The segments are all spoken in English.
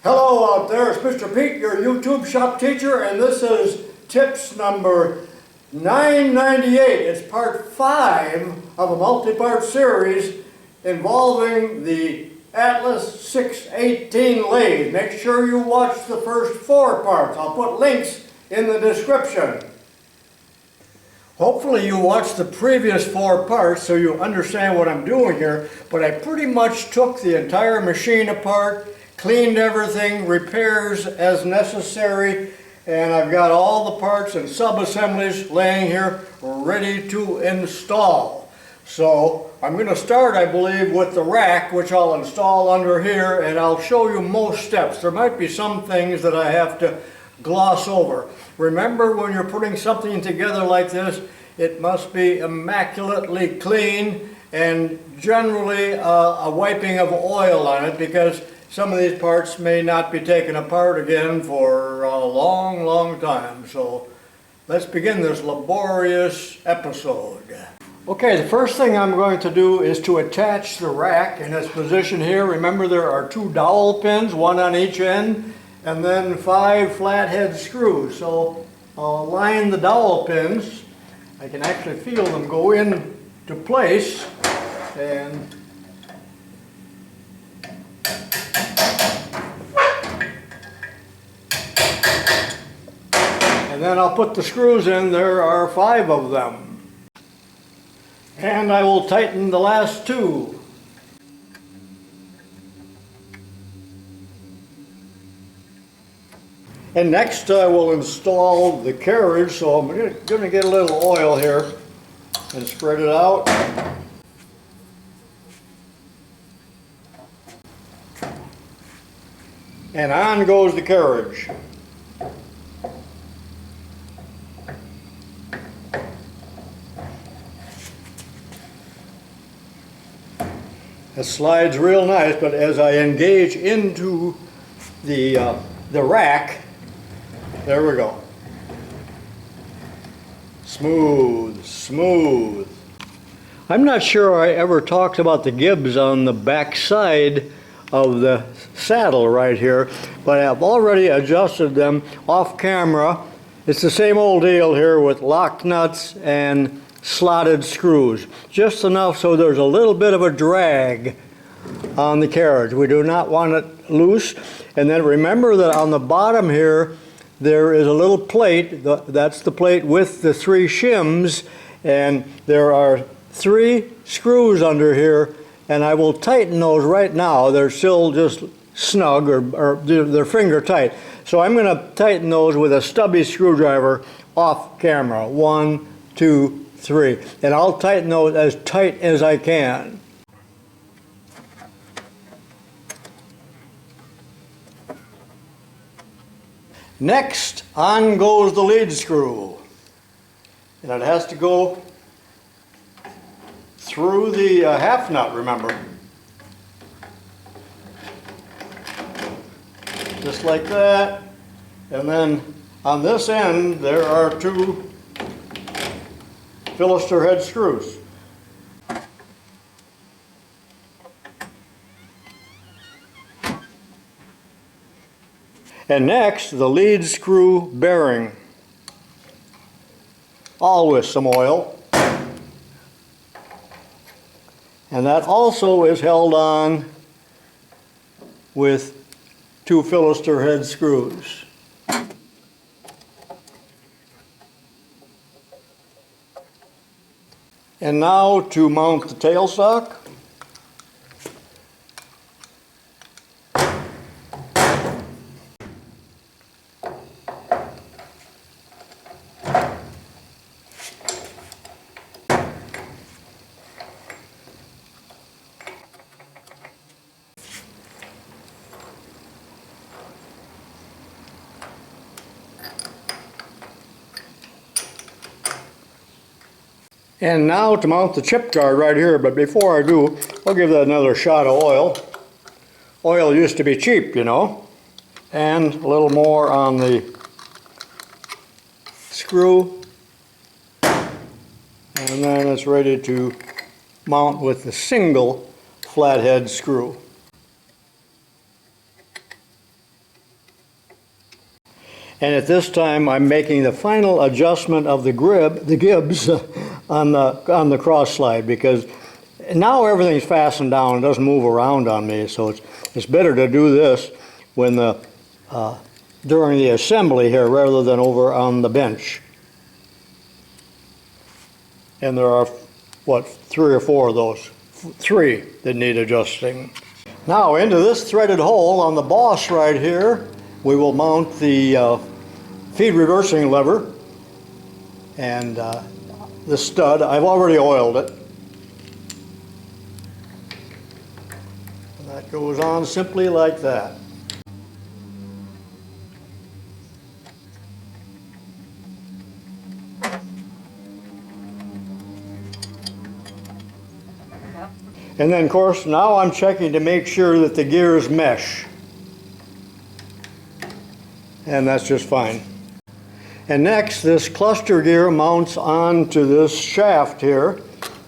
Hello out there, it's Mr. Pete, your YouTube shop teacher, and this is tips number 998. It's part 5 of a multi-part series involving the Atlas 618 lathe. Make sure you watch the first 4 parts. I'll put links in the description. Hopefully you watched the previous 4 parts so you understand what I'm doing here, but I pretty much took the entire machine apart, cleaned everything, repairs as necessary, and I've got all the parts and sub-assemblies laying here ready to install. So I'm going to start, I believe, with the rack, which I'll install under here, and I'll show you most steps. There might be some things that I have to gloss over. Remember, when you're putting something together like this, it must be immaculately clean and generally a wiping of oil on it, because some of these parts may not be taken apart again for a long, long time. So let's begin this laborious episode. Okay, the first thing I'm going to do is to attach the rack in its position here. Remember, there are 2 dowel pins, 1 on each end, and then 5 flathead screws. So I'll line the dowel pins. I can actually feel them go into place, and then I'll put the screws in. There are 5 of them. And I will tighten the last 2. And next I will install the carriage, so I'm going to get a little oil here and spread it out. And on goes the carriage. It slides real nice, but as I engage into the rack, there we go. Smooth, smooth. I'm not sure I ever talked about the gibs on the back side of the saddle right here, but I've already adjusted them off camera. It's the same old deal here with lock nuts and slotted screws, just enough so there's a little bit of a drag on the carriage. We do not want it loose. And then remember that on the bottom here there is a little plate. That's the plate with the 3 shims, and there are 3 screws under here, and I will tighten those right now. They're still just snug, or they're finger tight. So I'm going to tighten those with a stubby screwdriver off camera. 1, 2, 3. And I'll tighten those as tight as I can. Next, on goes the lead screw. And it has to go through the half nut, remember. Just like that. And then on this end there are 2 Philister head screws. And next, the lead screw bearing, all with some oil. And that also is held on with 2 Philister head screws. And now to mount the tailstock. And now to mount the chip guard right here, but before I do, I'll give that another shot of oil. Oil used to be cheap, you know. And a little more on the screw. And then it's ready to mount with the single flathead screw. And at this time, I'm making the final adjustment of the gibs on the cross slide, because now everything's fastened down. It doesn't move around on me, so it's better to do this when during the assembly here rather than over on the bench. And there are, what, 3 or 4 of those. 3 that need adjusting. Now into this threaded hole on the boss right here, we will mount the feed reversing lever and the stud. I've already oiled it. And that goes on simply like that. And then, of course, now I'm checking to make sure that the gears mesh. And that's just fine. And next, this cluster gear mounts onto this shaft here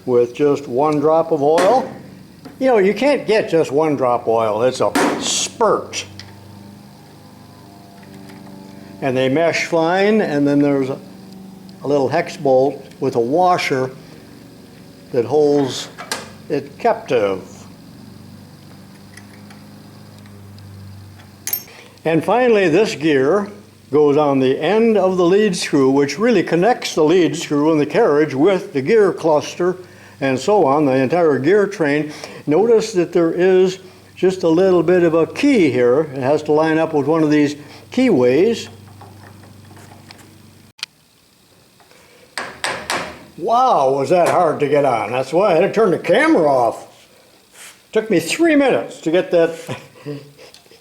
with just 1 drop of oil. You know, you can't get just 1 drop oil. It's a spurt. And they mesh fine, and then there's a little hex bolt with a washer that holds it captive. And finally, this gear goes on the end of the lead screw, which really connects the lead screw and the carriage with the gear cluster and so on, the entire gear train. Notice that there is just a little bit of a key here. It has to line up with one of these keyways. Wow, was that hard to get on. That's why I had to turn the camera off. It took me 3 minutes to get that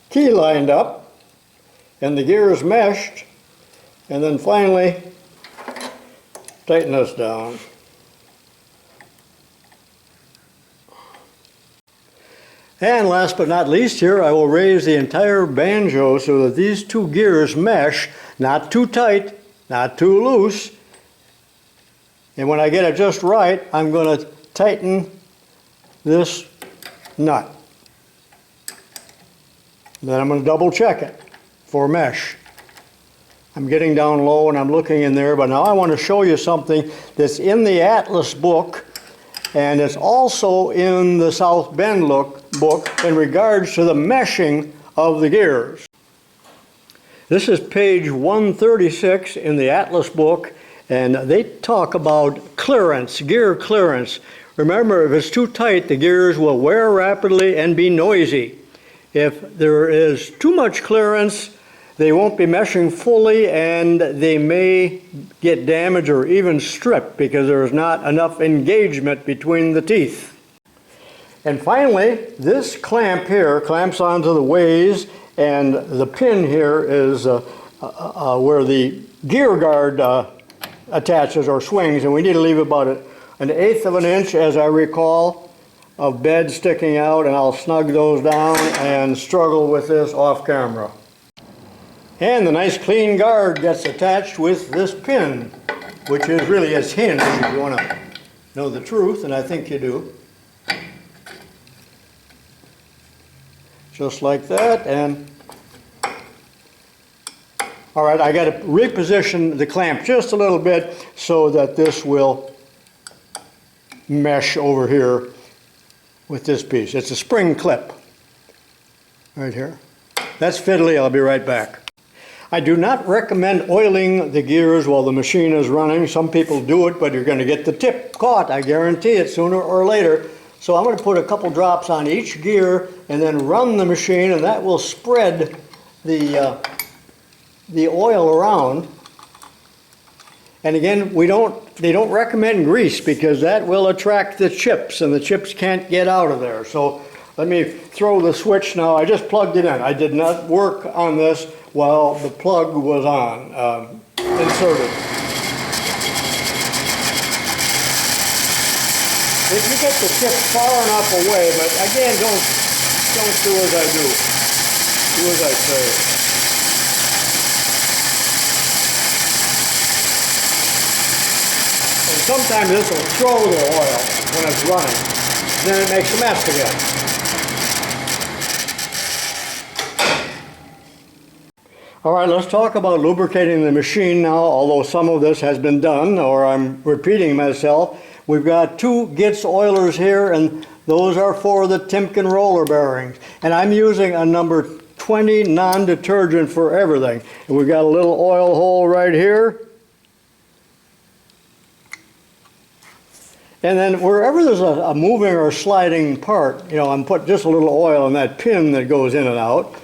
key lined up and the gears meshed, and then finally tighten this down. And last but not least here, I will raise the entire banjo so that these 2 gears mesh, not too tight, not too loose. And when I get it just right, I'm going to tighten this nut. Then I'm going to double check it for mesh. I'm getting down low and I'm looking in there, but now I want to show you something that's in the Atlas book, and it's also in the South Bend book in regards to the meshing of the gears. This is page 136 in the Atlas book, and they talk about clearance, gear clearance. Remember, if it's too tight, the gears will wear rapidly and be noisy. If there is too much clearance, they won't be meshing fully, and they may get damaged or even stripped because there is not enough engagement between the teeth. And finally, this clamp here clamps onto the ways, and the pin here is where the gear guard attaches or swings, and we need to leave about 1/8 of an inch, as I recall, of bed sticking out, and I'll snug those down and struggle with this off camera. And the nice clean guard gets attached with this pin, which is really its hinge if you want to know the truth, and I think you do. Just like that, and all right, I got to reposition the clamp just a little bit so that this will mesh over here with this piece. It's a spring clip right here. That's fiddly. I'll be right back. I do not recommend oiling the gears while the machine is running. Some people do it, but you're going to get the tip caught. I guarantee it sooner or later. So I'm going to put a couple drops on each gear and then run the machine, and that will spread the oil around. And again, they don't recommend grease because that will attract the chips, and the chips can't get out of there. So let me throw the switch now. I just plugged it in. I did not work on this while the plug was on, inserted. If you get the chip far enough away, but again, don't do as I do. Do as I say. And sometimes this will throw the oil when it's running. Then it makes a mess again. All right, let's talk about lubricating the machine now, although some of this has been done, or I'm repeating myself. We've got two Gitz oilers here, and those are for the Timken roller bearings. And I'm using a number 20 non-detergent for everything. And we've got a little oil hole right here. And then wherever there's a moving or sliding part, you know, I'm putting just a little oil in that pin that goes in and out.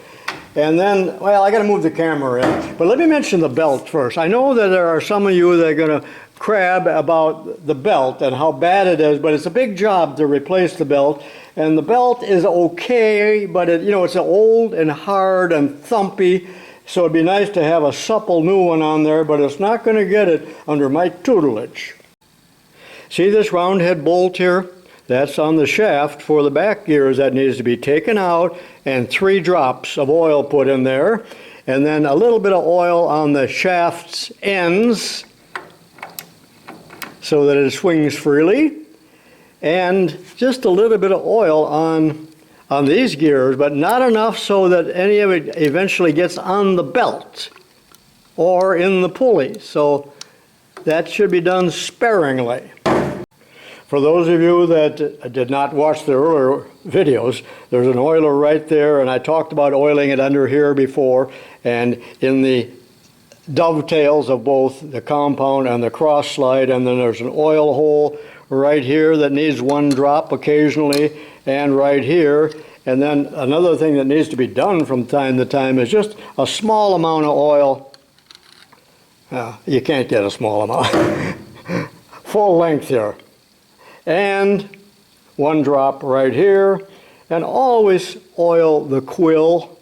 And then, well, I got to move the camera in. But let me mention the belt first. I know that there are some of you that are going to crab about the belt and how bad it is, but it's a big job to replace the belt. And the belt is okay, but it, you know, it's old and hard and thumpy. So it'd be nice to have a supple new one on there, but it's not going to get it under my tutelage. See this round head bolt here? That's on the shaft for the back gears that needs to be taken out, and 3 drops of oil put in there, and then a little bit of oil on the shaft's ends so that it swings freely, and just a little bit of oil on these gears, but not enough so that any of it eventually gets on the belt or in the pulley. So that should be done sparingly. For those of you that did not watch the earlier videos, there's an oiler right there, and I talked about oiling it under here before, and in the dovetails of both the compound and the cross slide, and then there's an oil hole right here that needs 1 drop occasionally, and right here. And then another thing that needs to be done from time to time is just a small amount of oil. You can't get a small amount. Full length here. And 1 drop right here, and always oil the quill,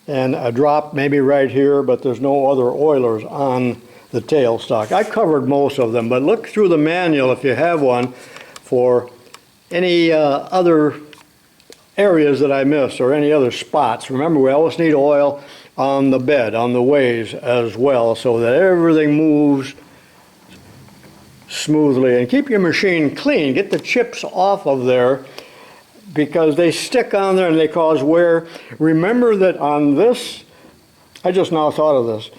and a drop maybe right here, but there's no other oilers on the tailstock. I covered most of them, but look through the manual if you have one for any other areas that I missed or any other spots. Remember, we always need oil on the bed, on the ways as well, so that everything moves smoothly. And keep your machine clean. Get the chips off of there because they stick on there and they cause wear. Remember that on this, I just now thought of this,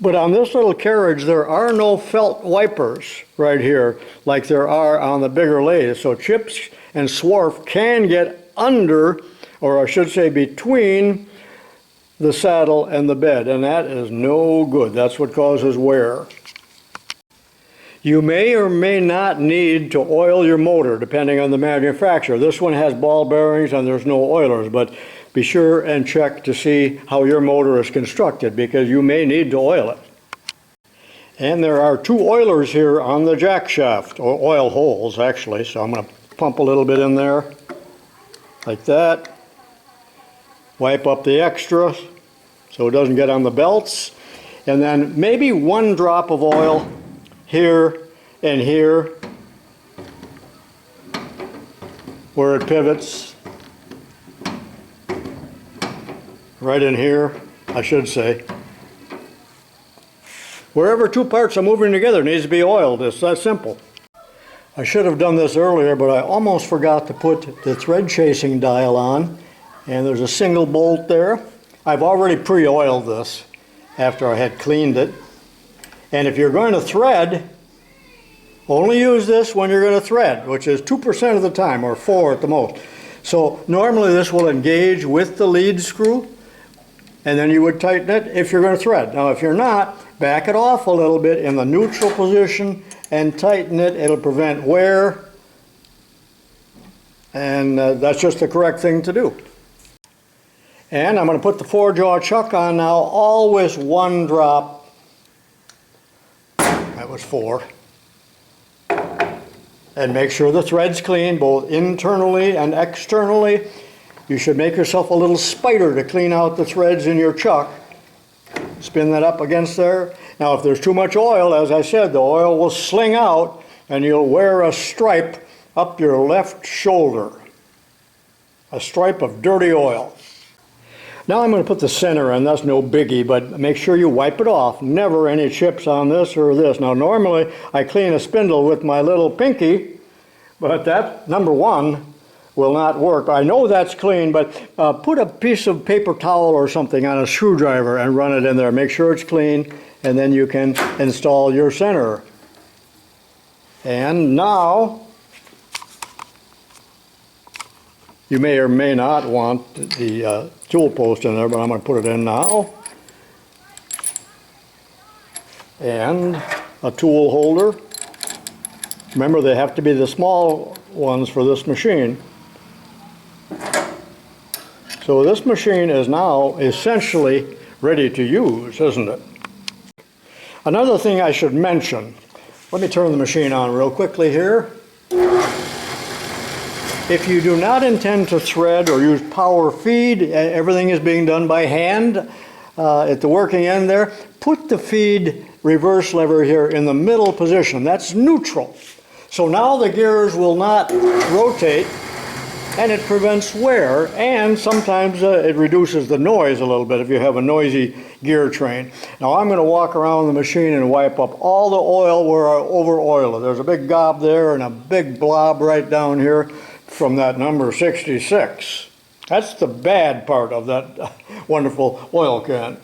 but on this little carriage there are no felt wipers right here like there are on the bigger lathes. So chips and swarf can get under, or I should say between, the saddle and the bed, and that is no good. That's what causes wear. You may or may not need to oil your motor depending on the manufacturer. This one has ball bearings and there's no oilers, but be sure and check to see how your motor is constructed because you may need to oil it. And there are 2 oilers here on the jack shaft, or oil holes actually, so I'm going to pump a little bit in there like that. Wipe up the extra so it doesn't get on the belts, and then maybe 1 drop of oil here and here where it pivots, right in here I should say. Wherever 2 parts are moving together needs to be oiled. It's that simple. I should have done this earlier, but I almost forgot to put the thread chasing dial on, and there's a single bolt there. I've already pre-oiled this after I had cleaned it. And if you're going to thread, only use this when you're going to thread, which is 2% of the time, or 4 at the most. So normally this will engage with the lead screw, and then you would tighten it if you're going to thread. Now if you're not, back it off a little bit in the neutral position and tighten it. It'll prevent wear, and that's just the correct thing to do. And I'm going to put the 4-jaw chuck on now, always 1 drop. That was 4. And make sure the thread's clean, both internally and externally. You should make yourself a little spider to clean out the threads in your chuck. Spin that up against there. Now if there's too much oil, as I said, the oil will sling out and you'll wear a stripe up your left shoulder. A stripe of dirty oil. Now I'm going to put the center in. That's no biggie, but make sure you wipe it off. Never any chips on this or this. Now normally I clean a spindle with my little pinky, but that, number one, will not work. I know that's clean, but put a piece of paper towel or something on a screwdriver and run it in there. Make sure it's clean, and then you can install your center. And now, you may or may not want the tool post in there, but I'm going to put it in now. And a tool holder. Remember, they have to be the small ones for this machine. So this machine is now essentially ready to use, isn't it? Another thing I should mention, let me turn the machine on real quickly here. If you do not intend to thread or use power feed, everything is being done by hand at the working end there, put the feed reverse lever here in the middle position. That's neutral. So now the gears will not rotate, and it prevents wear, and sometimes it reduces the noise a little bit if you have a noisy gear train. Now I'm going to walk around the machine and wipe up all the oil where I over-oil it. There's a big gob there and a big blob right down here from that number 66. That's the bad part of that wonderful oil can,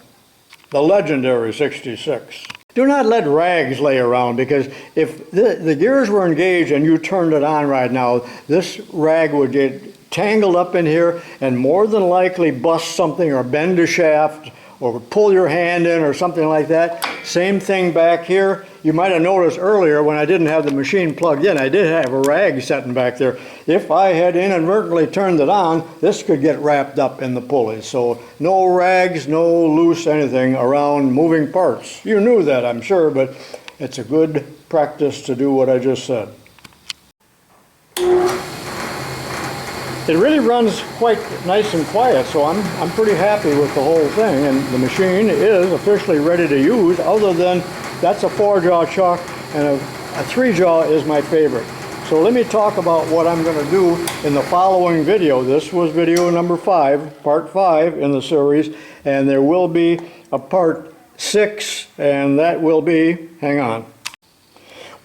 the legendary 66. Do not let rags lay around, because if the gears were engaged and you turned it on right now, this rag would get tangled up in here and more than likely bust something or bend a shaft or pull your hand in or something like that. Same thing back here. You might have noticed earlier when I didn't have the machine plugged in, I did have a rag sitting back there. If I had inadvertently turned it on, this could get wrapped up in the pulley. So no rags, no loose anything around moving parts. You knew that, I'm sure, but it's a good practice to do what I just said. It really runs quite nice and quiet, so I'm pretty happy with the whole thing, and the machine is officially ready to use, other than that's a 4-jaw chuck, and a 3-jaw is my favorite. So let me talk about what I'm going to do in the following video. This was video number 5, part 5 in the series, and there will be a part 6, and that will be, hang on.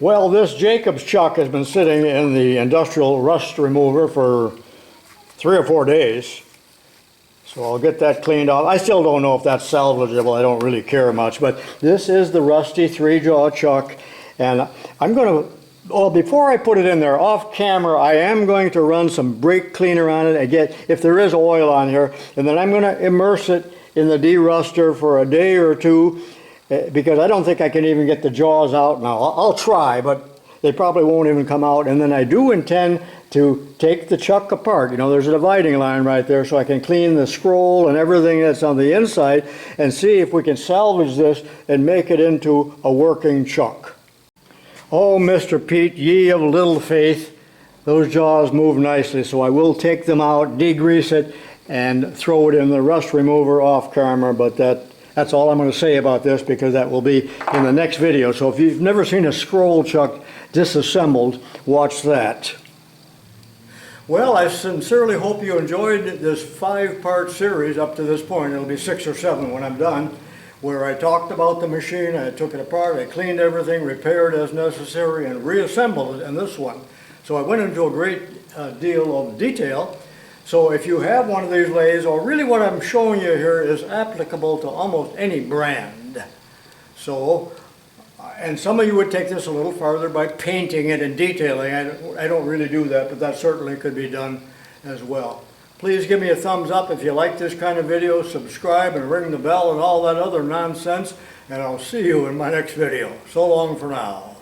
Well, this Jacobs chuck has been sitting in the industrial rust remover for 3 or 4 days. So I'll get that cleaned off. I still don't know if that's salvageable. I don't really care much. But this is the rusty 3-jaw chuck. And I'm going to, well, before I put it in there, off camera, I am going to run some brake cleaner on it and get, if there is oil on here, and then I'm going to immerse it in the deruster for a day or two, because I don't think I can even get the jaws out now. I'll try, but they probably won't even come out. And then I do intend to take the chuck apart. You know, there's a dividing line right there, so I can clean the scroll and everything that's on the inside and see if we can salvage this and make it into a working chuck. Oh, Mr. Pete, ye of little faith, those jaws move nicely, so I will take them out, degrease it, and throw it in the rust remover off camera, but that's all I'm going to say about this, because that will be in the next video. So if you've never seen a scroll chuck disassembled, watch that. Well, I sincerely hope you enjoyed this 5-part series up to this point. It'll be 6 or 7 when I'm done, where I talked about the machine, I took it apart, I cleaned everything, repaired as necessary, and reassembled it in this one. So I went into a great deal of detail. So if you have one of these lathes, or really what I'm showing you here is applicable to almost any brand. So, and some of you would take this a little farther by painting it and detailing. I don't really do that, but that certainly could be done as well. Please give me a thumbs up if you like this kind of video, subscribe and ring the bell and all that other nonsense, and I'll see you in my next video. So long for now.